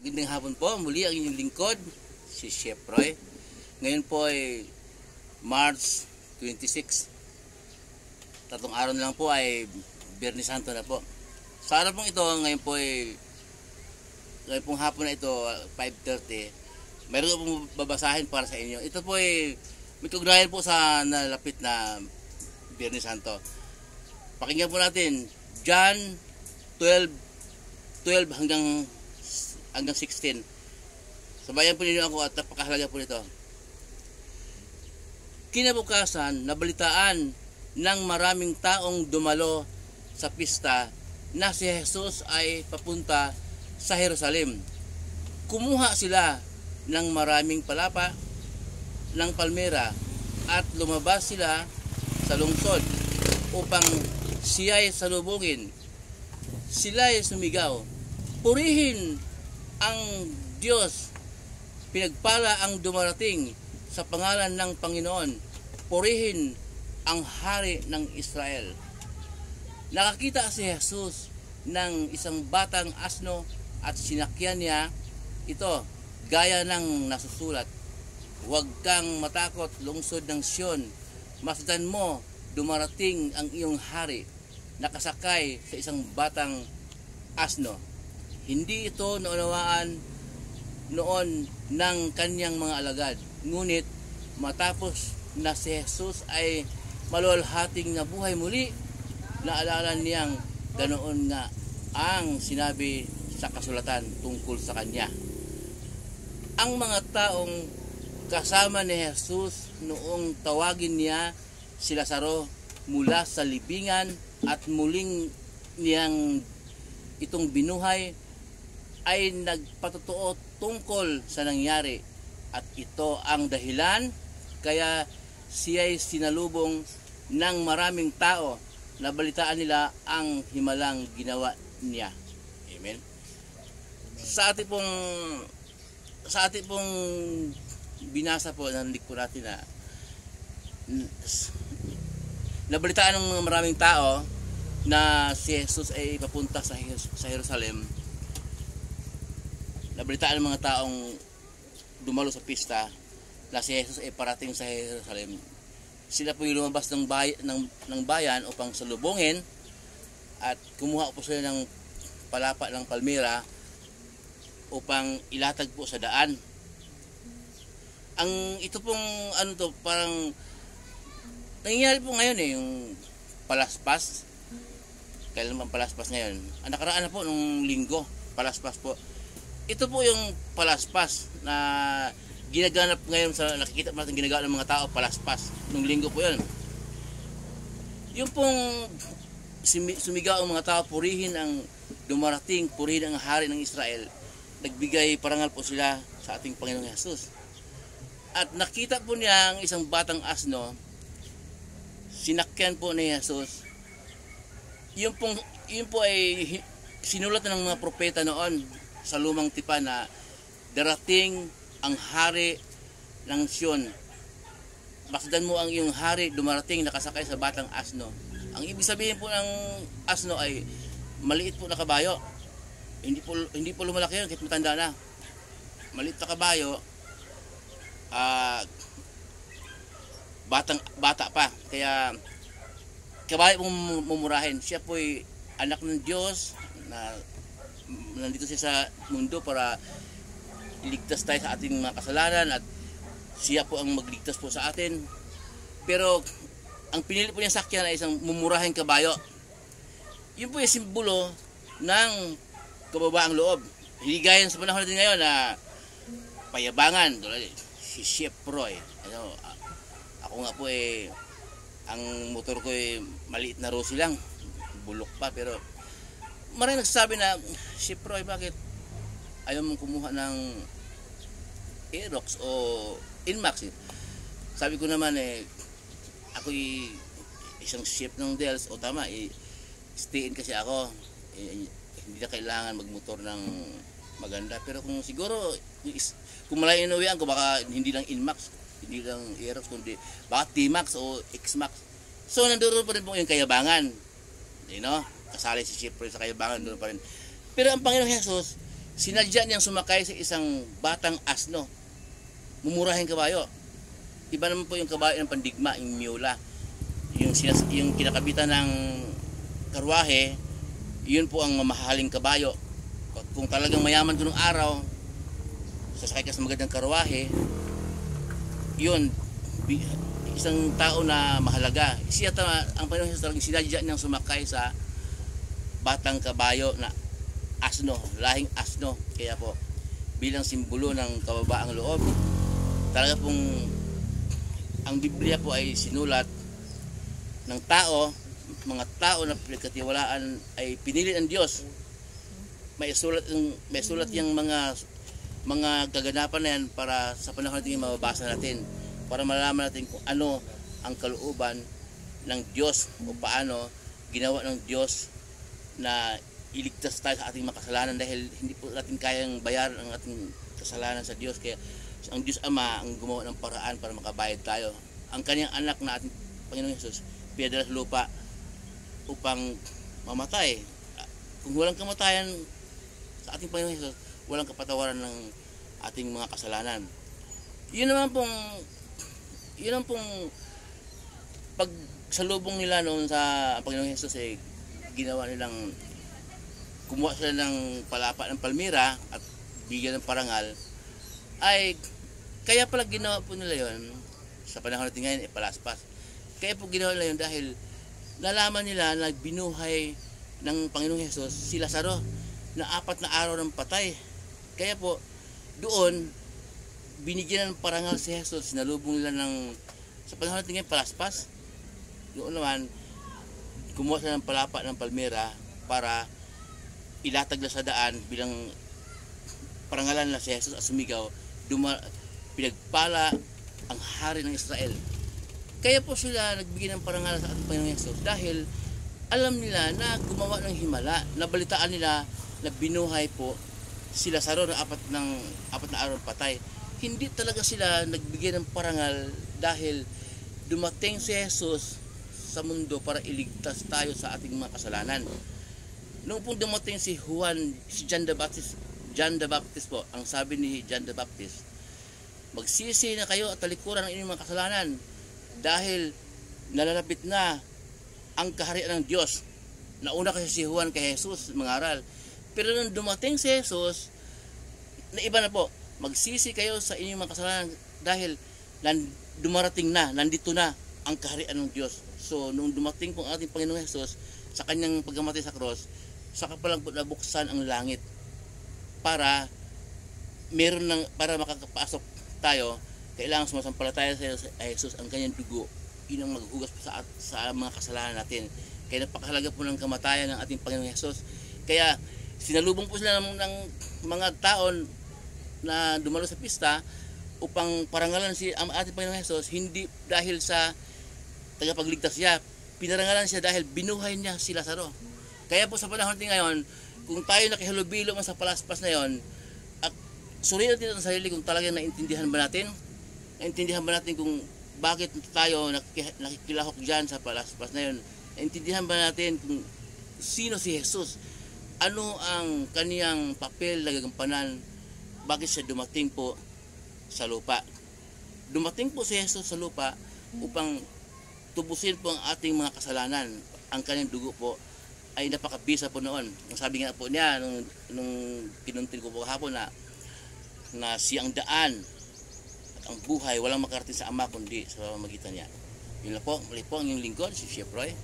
Gandang hapon po, muli ang inyong lingkod, si Chef Roy. Ngayon po ay March 26. Tatlong araw na lang po ay Biyernes Santo na po. Sa araw pong ito, ngayon po ay ngayon pong hapon na ito, 5:30. Mayroon pong babasahin para sa inyo. Ito po ay may kaugnayan po sa nalapit na Biyernes Santo. Pakinggan po natin, John 12 hanggang 16. Sabayan po ninyo ako at napakahalaga po nito. Kinabukasan, nabalitaan ng maraming taong dumalo sa pista na si Jesus ay papunta sa Jerusalem. Kumuha sila ng maraming palapa ng palmera at lumabas sila sa lungsod upang siya'y salubungin. Sila ay sumigaw, "Purihin ang Diyos, pinagpala ang dumarating sa pangalan ng Panginoon, purihin ang Hari ng Israel." Nakakita si Jesus ng isang batang asno at sinakyan niya ito gaya ng nasusulat, "Huwag kang matakot, lungsod ng Sion, masdan mo, dumarating ang iyong hari, nakasakay sa isang batang asno." Hindi ito naunawaan noon ng kanyang mga alagad. Ngunit matapos na si Jesus ay maluwalhating nabuhay muli, naalala niyang ganoon nga ang sinabi sa kasulatan tungkol sa kanya. Ang mga taong kasama ni Jesus noong tawagin niya si Lazaro mula sa libingan at muling niyang itong binuhay ay nagpatotoo tungkol sa nangyari, at ito ang dahilan kaya siya'y sinalubong ng maraming tao. Nabalitaan nila ang himalang ginawa niya. Amen. Sa ating pong binasa po, narinig po natin na nabalitaan ng maraming tao na si Jesus ay papunta sa Jerusalem. Nabalitaan ng mga taong dumalo sa pista na si Jesus ay parating sa Jerusalem. Sila po yung lumabas ng bayan upang salubungin, at kumuha po sila ng palapa ng palmera upang ilatag po sa daan. Ang ito pong parang nangyayari po ngayon yung palaspas. Kailan man palaspas ngayon? Ang nakaraan na po nung linggo, palaspas po. Ito po yung palaspas na ginaganap ngayon, sa nakikita natin ginagawa ng mga tao, palaspas. Nung linggo po yun. Yung pong sumigaw ang mga tao, purihin ang dumarating, purihin ang hari ng Israel. Nagbigay parangal po sila sa ating Panginoong Jesus. At nakita po niya ang isang batang asno, sinakyan po ni Jesus. Yun po ay sinulat ng mga propeta noon sa lumang tipan na darating ang hari ng Sion. Masdan mo ang iyong hari, dumarating, nakasakay sa batang asno. Ang ibig sabihin po ng asno ay maliit po na kabayo. Hindi po lumalaki yun kahit matanda na. Maliit na kabayo, bata pa. Kaya kabayo pong mumurahin. Siya po ay anak ng Diyos na nandito siya sa mundo para iligtas tayo sa ating mga kasalanan, at siya po ang magligtas po sa atin. Pero ang pinili po niya sakyan ay isang mumurahing kabayo. Yun po yung simbolo ng kababaang loob. Hindi gaya sa panahon natin ngayon na payabangan. Si Chef Roy. Ako nga po ang motor ko maliit na Rossi lang. Bulok pa, pero maraming nagsasabi na, Chef Roy, bakit ayaw mong kumuha ng Aerox o Inmax? Sabi ko naman, ako isang chef ng Dells, o tama, stay in kasi ako. Hindi na kailangan magmotor ng maganda. Pero kung siguro, kung malayo inuwian ko, baka hindi lang Inmax, hindi lang Aerox, kundi baka T-Max o X-Max. So, nandoon pa rin po yung kayabangan. Kasali si Chef Roy sa kayabangan, doon pa rin. Pero ang Panginoong Jesus, Sinadya niyang sumakay sa isang batang asno, mumurahing kabayo. Iba naman po yung kabayo ng pandigma, yung mula. Yung kinakabitan ng karwahe, yun po ang mamahaling kabayo. Kung talagang mayaman ko ng araw, sasakay ka sa magandang karwahe, yun, isang tao na mahalaga. Ang Panginoon Jesus talagang sinadya niyang sumakay sa batang kabayo na asno, lahing asno. Kaya po, bilang simbolo ng kababaang loob, talaga pong ang Biblia po ay sinulat ng tao, mga tao na pinagkatiwalaan ay pinili ng Diyos. May sulat yung mga kaganapan na yan para sa panahon natin mababasa natin, para malaman natin kung ano ang kalooban ng Diyos o paano ginawa ng Diyos na iligtas tayo sa ating makasalanan, dahil hindi po natin kayang bayaran ang ating kasalanan sa Diyos. Kaya ang Diyos Ama ang gumawa ng paraan para makabayad tayo. Ang kanyang anak na ating Panginoong Jesus pinadala sa lupa upang mamatay. Kung walang kamatayan sa ating Panginoong Jesus, walang kapatawaran ng ating mga kasalanan. Yun naman pong pagsalubong nila noon sa Panginoong Jesus, ginawa nilang kumuha sila ng palapa ng palmira at bigyan ng parangal. Ay kaya pala ginawa po nila yon sa panahon natin ngayon, palaspas. Kaya po ginawa nila yon dahil nalaman nila na binuhay ng Panginoong Jesus si Lazaro na 4 na araw ng patay. Kaya po doon binigyan ng parangal si Jesus, sinalubong nila sa panahon natin ngayon, palaspas. Doon naman kumuha sila ng palapa ng palmera para ilatag na sa daan bilang parangalan na si Jesus at sumigaw, pinagpala ang hari ng Israel. Kaya po sila nagbigay ng parangalan sa ating Panginoong Jesus dahil alam nila na gumawa ng himala, nabalitaan nila na binuhay po si Lazaro na 4 na araw patay. Hindi talaga sila nagbigay ng parangal dahil dumating si Jesus sa mundo para iligtas tayo sa ating mga kasalanan. Noong pong dumating si John the Baptist po, ang sabi ni John the Baptist, magsisi na kayo at talikuran ang inyong mga kasalanan dahil nalalapit na ang kaharian ng Diyos. Nauna kasi si Juan kay Jesus mangaral. Pero nung dumating si Jesus, na iba na po, magsisi kayo sa inyong mga kasalanan dahil nandito na ang kaharian ng Diyos. So nung dumating po ang ating Panginoong Jesus sa kanyang pagkamatay sa cross, saka pa lang po nabuksan ang langit para makakapasok tayo. Kailangan sumasampalataya sa Jesus, ang kanyang dugo. Yun ang maghuhugas sa mga kasalanan natin. Kaya napakahalaga po ng kamatayan ng ating Panginoong Jesus. Kaya sinalubong po sila ng mga taon na dumalo sa pista upang parangalan ang ating Panginoong Jesus, hindi dahil sa tagapagligtas niya, pinarangalan siya dahil binuhay niya si Lazaro. Kaya po sa panahon natin ngayon, kung tayo nakihalubilo man sa palaspas na yon, at suriin natin ang sarili kung talagang naintindihan ba natin kung bakit tayo nakikilahok dyan sa palaspas na yon. Naintindihan ba natin kung sino si Jesus, ano ang kaniyang papel na gagampanan, bakit siya dumating po sa lupa. Dumating po si Jesus sa lupa upang tubusin po ang ating mga kasalanan. Ang kanyang dugo po ay napakabisa po noon. Ang sabi nga po niya nung pinuntin ko po kahapon na siyang daan at ang buhay, walang makarating sa Ama kundi sa magitan niya. Yun na po, muli po ang inyong lingkod, si Chef Roy.